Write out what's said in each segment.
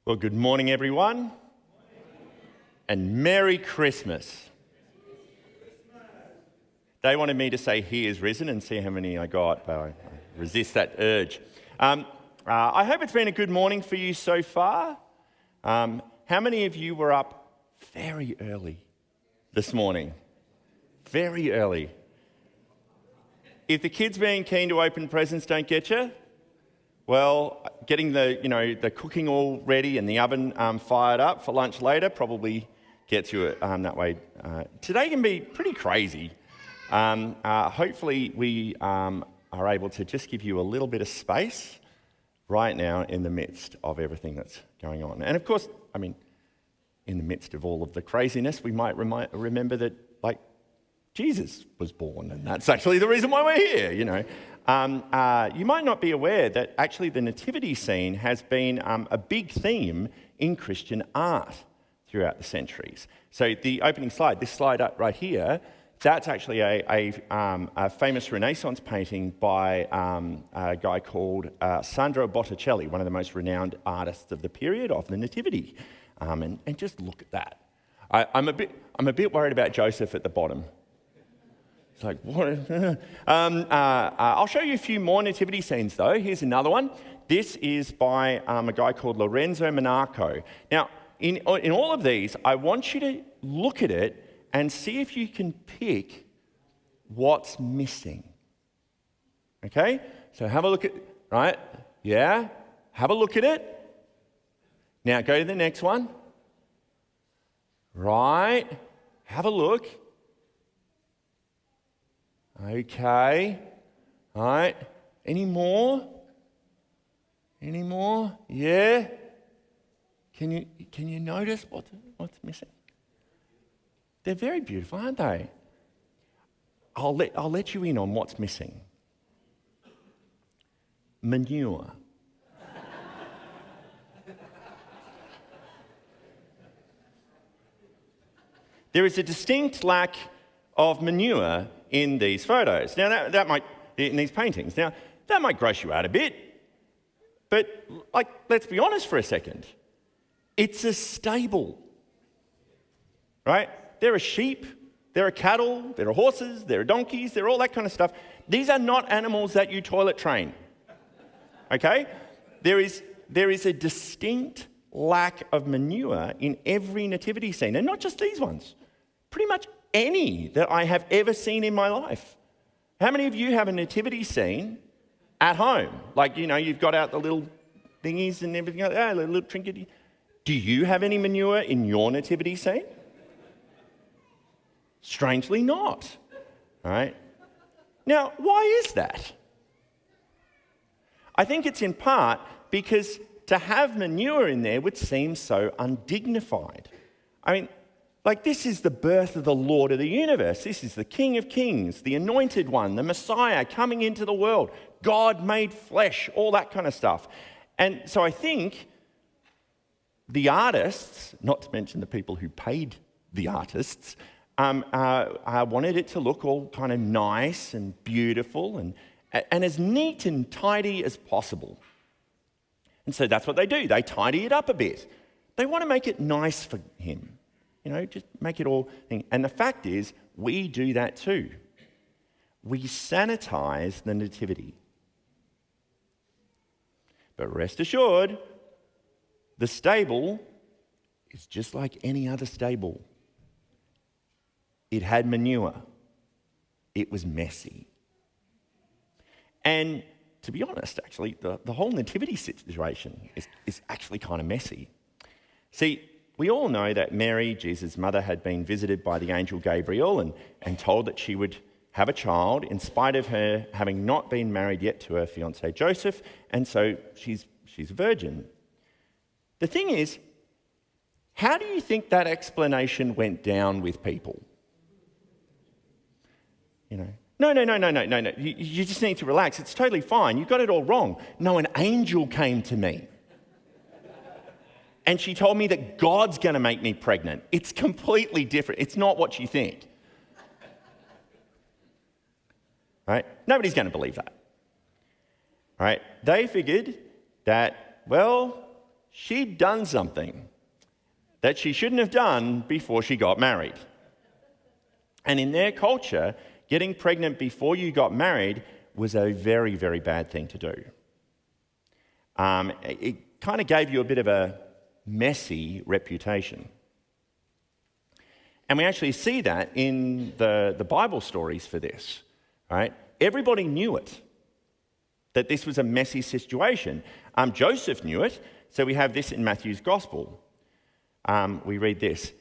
Well, good morning, everyone, and Merry Christmas. They wanted me to say He is risen and see how many I got, but I resist that urge. I hope it's been a good morning for you so far. How many of you were up very early this morning? Very early. If the kids being keen to open presents don't get you, well, getting the cooking all ready and the oven fired up for lunch later probably gets you that way. Today can be pretty crazy. Hopefully we are able to just give you a little bit of space right now in the midst of everything that's going on. And of course, in the midst of all of the craziness, we might remember that, Jesus was born, and that's actually the reason why we're here, You might not be aware that actually the nativity scene has been a big theme in Christian art throughout the centuries. So the opening slide, this slide up right here, that's actually a famous Renaissance painting by a guy called Sandro Botticelli, one of the most renowned artists of the period of the Nativity. And just look at that. I'm a bit worried about Joseph at the bottom. It's like, what? I'll show you a few more nativity scenes, though. Here's another one. This is by a guy called Lorenzo Monaco. Now, in all of these, I want you to look at it and see if you can pick what's missing. Okay? So have a look at, right? Yeah? Have a look at it. Now go to the next one. Right? Have a look. Okay. All right. Any more? Any more? Yeah? Can you notice what's missing? They're very beautiful, aren't they? I'll let you in on what's missing. Manure. There is a distinct lack of manure in these photos. Now, that might, in these paintings. Now, that might gross you out a bit, but, let's be honest for a second. It's a stable, right? There are sheep, there are cattle, there are horses, there are donkeys, there are all that kind of stuff. These are not animals that you toilet train, okay? There is a distinct lack of manure in every nativity scene, and not just these ones. Pretty much any that I have ever seen in my life. How many of you have a nativity scene at home? You've got out the little thingies and everything like that, a little trinket. Do you have any manure in your nativity scene? Strangely not. All right? Now, why is that? I think it's in part because to have manure in there would seem so undignified. This is the birth of the Lord of the universe. This is the King of Kings, the Anointed One, the Messiah coming into the world, God made flesh, all that kind of stuff. And so I think the artists, not to mention the people who paid the artists, wanted it to look all kind of nice and beautiful and as neat and tidy as possible. And so that's what they do. They tidy it up a bit. They want to make it nice for him. Just make it all. And the fact is, we do that too. We sanitize the nativity. But rest assured, the stable is just like any other stable. It had manure. It was messy. And to be honest, actually, the whole nativity situation is actually kind of messy. See, we all know that Mary, Jesus' mother, had been visited by the angel Gabriel and told that she would have a child in spite of her having not been married yet to her fiancé Joseph, and so she's a virgin. The thing is, how do you think that explanation went down with people? No. You just need to relax. It's totally fine. You got it all wrong. No, an angel came to me. And she told me that God's going to make me pregnant. It's completely different. It's not what you think. Right? Nobody's going to believe that. Right? They figured that, well, she'd done something that she shouldn't have done before she got married. And in their culture, getting pregnant before you got married was a very, very bad thing to do. It kind of gave you a bit of a messy reputation. And we actually see that in the Bible stories for this, right? Everybody knew it, that this was a messy situation. Joseph knew it, so we have this in Matthew's Gospel. We read this.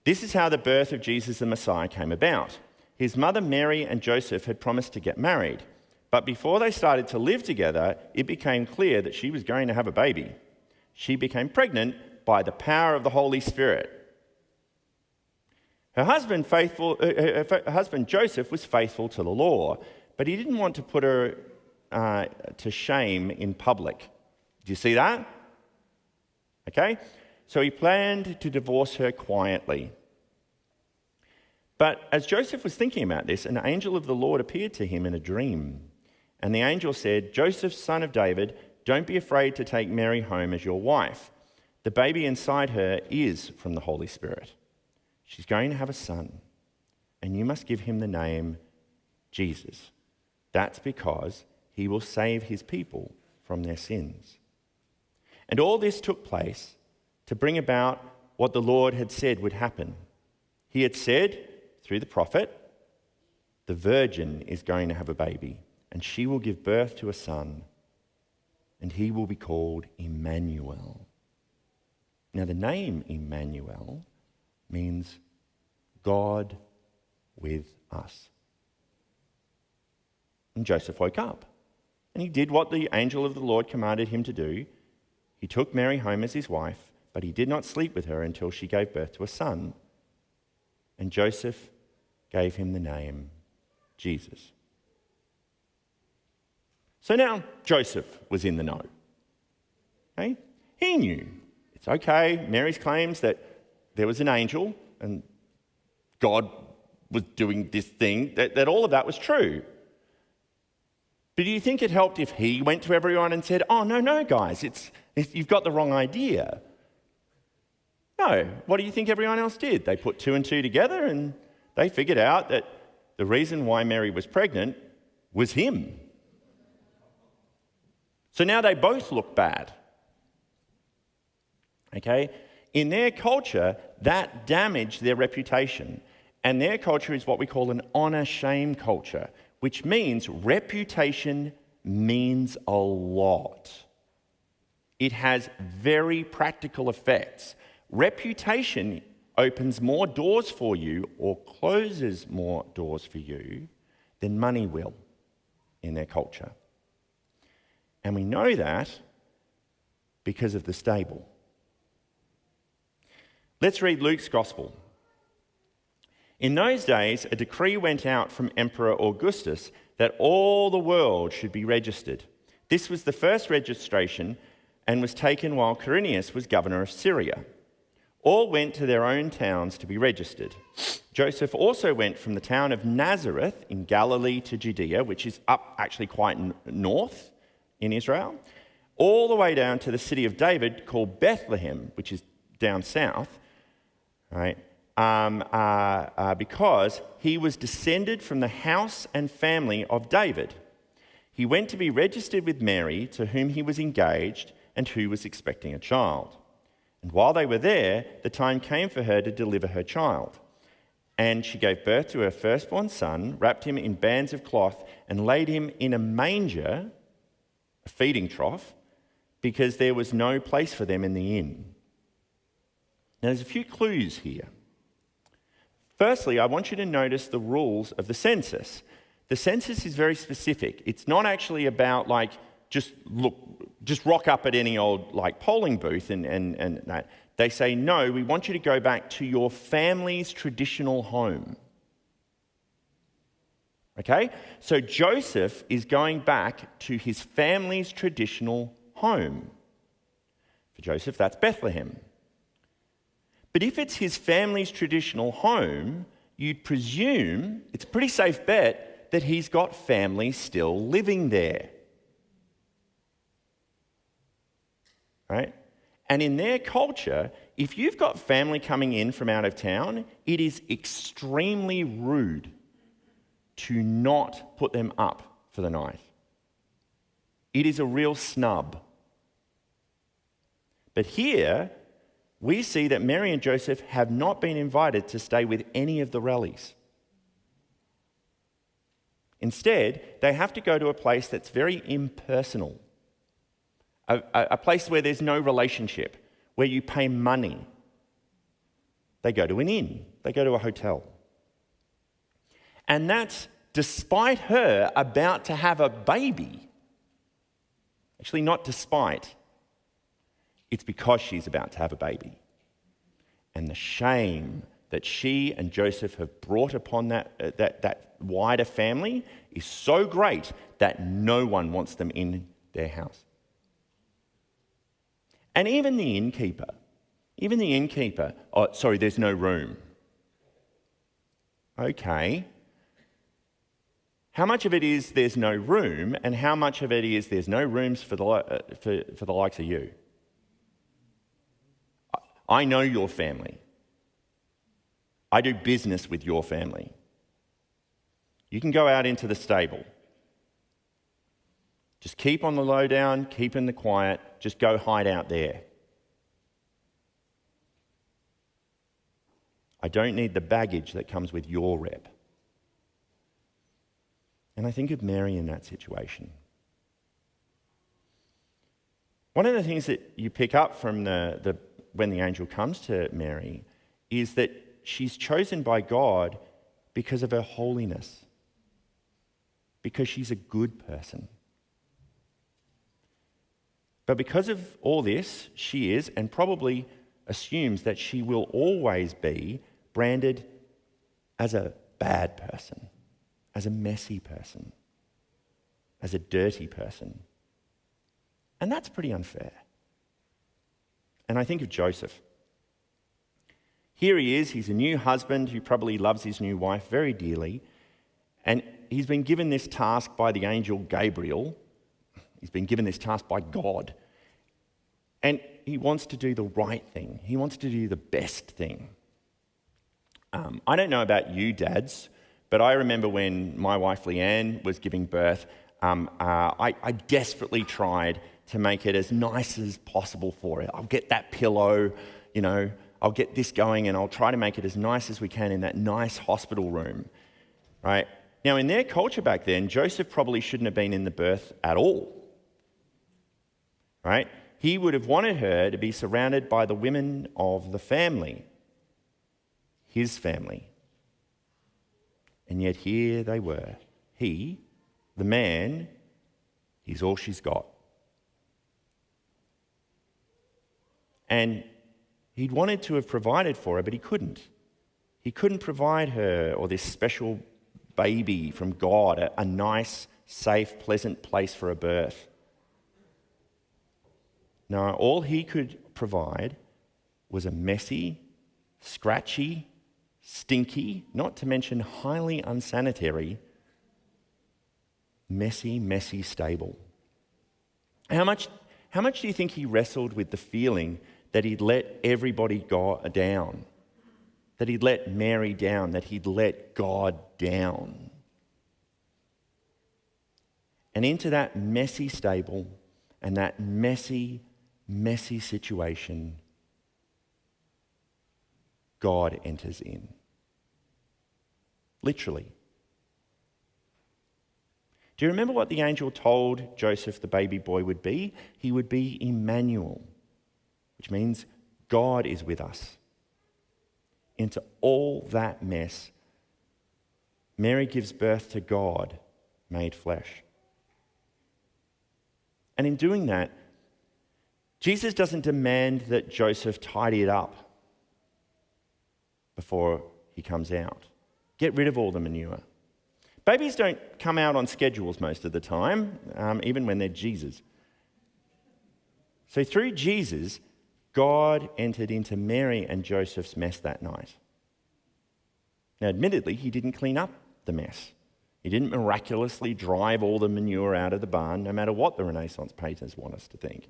This is how the birth of Jesus the Messiah came about. His mother Mary and Joseph had promised to get married, but before they started to live together, it became clear that she was going to have a baby. She became pregnant by the power of the Holy Spirit. Her husband Joseph was faithful to the law, but he didn't want to put her to shame in public. Do you see that? Okay? So he planned to divorce her quietly. But as Joseph was thinking about this, an angel of the Lord appeared to him in a dream. And the angel said, Joseph, son of David, don't be afraid to take Mary home as your wife. The baby inside her is from the Holy Spirit. She's going to have a son, and you must give him the name Jesus. That's because he will save his people from their sins. And all this took place to bring about what the Lord had said would happen. He had said, through the prophet, the virgin is going to have a baby, and she will give birth to a son, and he will be called Emmanuel. Now, the name Emmanuel means God with us. And Joseph woke up, and he did what the angel of the Lord commanded him to do. He took Mary home as his wife, but he did not sleep with her until she gave birth to a son. And Joseph gave him the name Jesus. So now Joseph was in the know. Okay? He knew. It's okay. Mary's claims that there was an angel and God was doing this thing, that all of that was true. But do you think it helped if he went to everyone and said, oh, no, guys, you've got the wrong idea? No. What do you think everyone else did? They put two and two together and they figured out that the reason why Mary was pregnant was him. So now they both look bad. Okay? In their culture, that damaged their reputation. And their culture is what we call an honor-shame culture, which means reputation means a lot. It has very practical effects. Reputation opens more doors for you or closes more doors for you than money will in their culture. And we know that because of the stable. Let's read Luke's Gospel. In those days, a decree went out from Emperor Augustus that all the world should be registered. This was the first registration and was taken while Quirinius was governor of Syria. All went to their own towns to be registered. Joseph also went from the town of Nazareth in Galilee to Judea, which is up actually quite north in Israel, all the way down to the city of David called Bethlehem, which is down south, right? Because he was descended from the house and family of David. He went to be registered with Mary, to whom he was engaged and who was expecting a child. And while they were there, the time came for her to deliver her child. And she gave birth to her firstborn son, wrapped him in bands of cloth, and laid him in a manger, a feeding trough, because there was no place for them in the inn. Now, there's a few clues here. Firstly, I want you to notice the rules of the census. The census is very specific. It's not actually about just rock up at any old polling booth and that. They say, no, we want you to go back to your family's traditional home. Okay? So Joseph is going back to his family's traditional home. For Joseph, that's Bethlehem. But if it's his family's traditional home, you'd presume, it's a pretty safe bet, that he's got family still living there. Right? And in their culture, if you've got family coming in from out of town, it is extremely rude to not put them up for the night. It is a real snub. But here, we see that Mary and Joseph have not been invited to stay with any of the rallies. Instead, they have to go to a place that's very impersonal, a place where there's no relationship, where you pay money. They go to an inn, they go to a hotel. And that's despite her about to have a baby. Actually, not despite. It's because she's about to have a baby. And the shame that she and Joseph have brought upon that wider family is so great that no one wants them in their house. And even the innkeeper, there's no room. Okay. How much of it is there's no room, and how much of it is there's no rooms for the likes of you? I know your family. I do business with your family. You can go out into the stable. Just keep on the lowdown, keep in the quiet, just go hide out there. I don't need the baggage that comes with your rep. And I think of Mary in that situation. One of the things that you pick up from when the angel comes to Mary is that she's chosen by God because of her holiness, because she's a good person. But because of all this, she is, and probably assumes that she will always be, branded as a bad person, as a messy person, as a dirty person. And that's pretty unfair. And I think of Joseph. Here he is, he's a new husband who probably loves his new wife very dearly, and he's been given this task by the angel Gabriel. He's been given this task by God. And he wants to do the right thing. He wants to do the best thing. I don't know about you dads, but I remember when my wife Leanne was giving birth, I desperately tried to make it as nice as possible for her. I'll get that pillow, I'll get this going, and I'll try to make it as nice as we can in that nice hospital room, right? Now, in their culture back then, Joseph probably shouldn't have been in the birth at all, right? He would have wanted her to be surrounded by the women of the family, his family. And yet here they were. He, the man, he's all she's got. And he'd wanted to have provided for her, but he couldn't. He couldn't provide her or this special baby from God, a nice, safe, pleasant place for a birth. No, all he could provide was a messy, scratchy, stinky, not to mention highly unsanitary, messy stable. How much do you think he wrestled with the feeling that he'd let everybody go down, that he'd let Mary down, that he'd let God down? And into that messy stable and that messy situation, God enters in. Literally. Do you remember what the angel told Joseph the baby boy would be? He would be Emmanuel, which means God is with us. Into all that mess, Mary gives birth to God made flesh. And in doing that, Jesus doesn't demand that Joseph tidy it up before he comes out. Get rid of all the manure. Babies don't come out on schedules most of the time, even when they're Jesus. So through Jesus, God entered into Mary and Joseph's mess that night. Now, admittedly, he didn't clean up the mess. He didn't miraculously drive all the manure out of the barn, no matter what the Renaissance painters want us to think.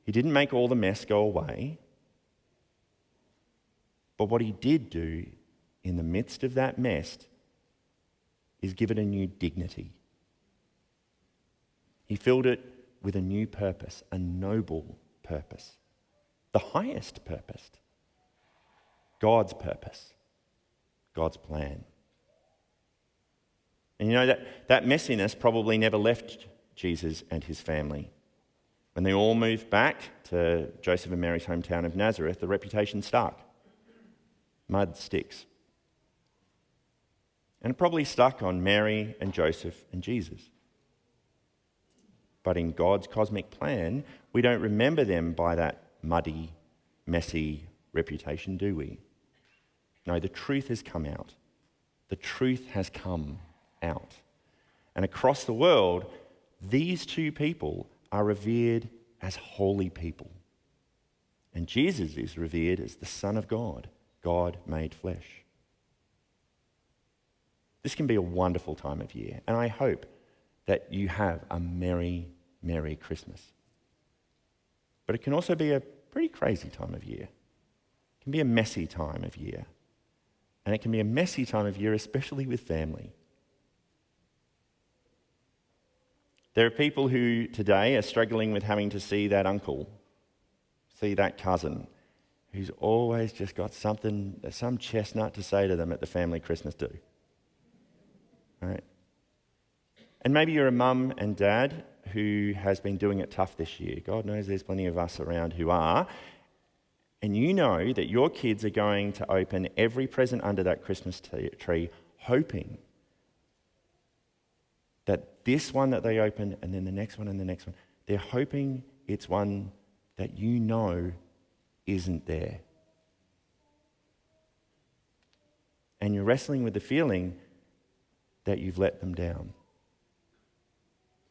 He didn't make all the mess go away. But what he did do in the midst of that mess is give it a new dignity. He filled it with a new purpose, a noble purpose, the highest purpose, God's purpose, God's plan. And you know that messiness probably never left Jesus and his family. When they all moved back to Joseph and Mary's hometown of Nazareth, the reputation stuck. Mud sticks. And it probably stuck on Mary and Joseph and Jesus. But in God's cosmic plan, we don't remember them by that muddy, messy reputation, do we? No, the truth has come out. The truth has come out. And across the world, these two people are revered as holy people. And Jesus is revered as the Son of God, God made flesh. This can be a wonderful time of year, and I hope that you have a merry, merry Christmas. But it can also be a pretty crazy time of year. It can be a messy time of year. And it can be a messy time of year, especially with family. There are people who today are struggling with having to see that uncle, see that cousin, who's always just got some chestnut to say to them at the family Christmas do. All right? And maybe you're a mum and dad who has been doing it tough this year. God knows there's plenty of us around who are. And you know that your kids are going to open every present under that Christmas tree, hoping that this one that they open and then the next one and the next one, they're hoping it's one that you know isn't there. And you're wrestling with the feeling that you've let them down.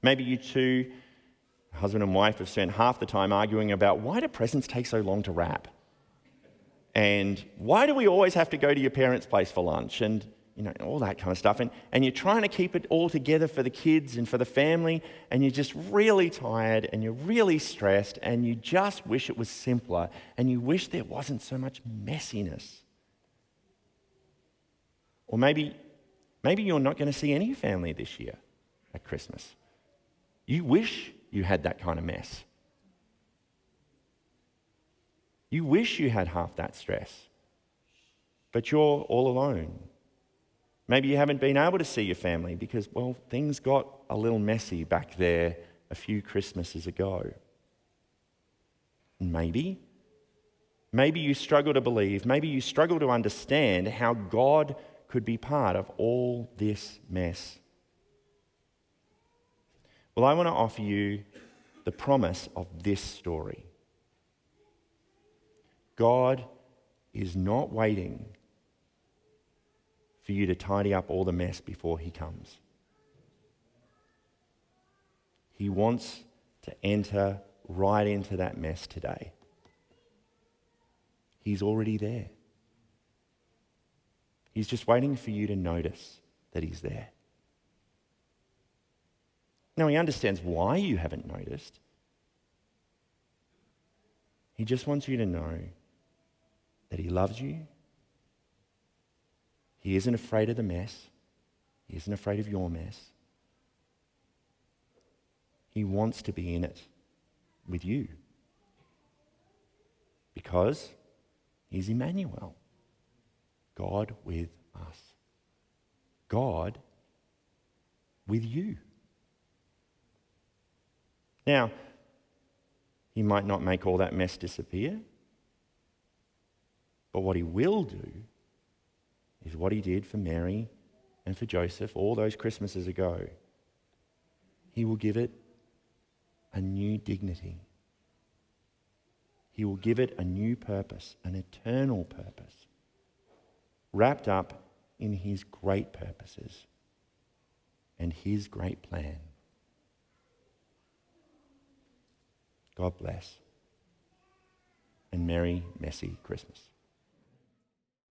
Maybe you two, husband and wife, have spent half the time arguing about why do presents take so long to wrap? And why do we always have to go to your parents' place for lunch? And you know, all that kind of stuff. And you're trying to keep it all together for the kids and for the family, and you're just really tired and you're really stressed and you just wish it was simpler and you wish there wasn't so much messiness. Or maybe you're not going to see any family this year at Christmas. You wish you had that kind of mess. You wish you had half that stress, but you're all alone. Maybe you haven't been able to see your family because, well, things got a little messy back there a few Christmases ago. And maybe you struggle to believe, maybe you struggle to understand how God could be part of all this mess. Well, I want to offer you the promise of this story. God is not waiting for you to tidy up all the mess before he comes. He wants to enter right into that mess today. He's already there. He's just waiting for you to notice that he's there. Now, he understands why you haven't noticed. He just wants you to know that he loves you. He isn't afraid of the mess. He isn't afraid of your mess. He wants to be in it with you because he's Emmanuel, God with us. God with you. Now, he might not make all that mess disappear, but what he will do is what he did for Mary and for Joseph all those Christmases ago. He will give it a new dignity. He will give it a new purpose, an eternal purpose, wrapped up in his great purposes and his great plan. God bless. And merry, messy Christmas.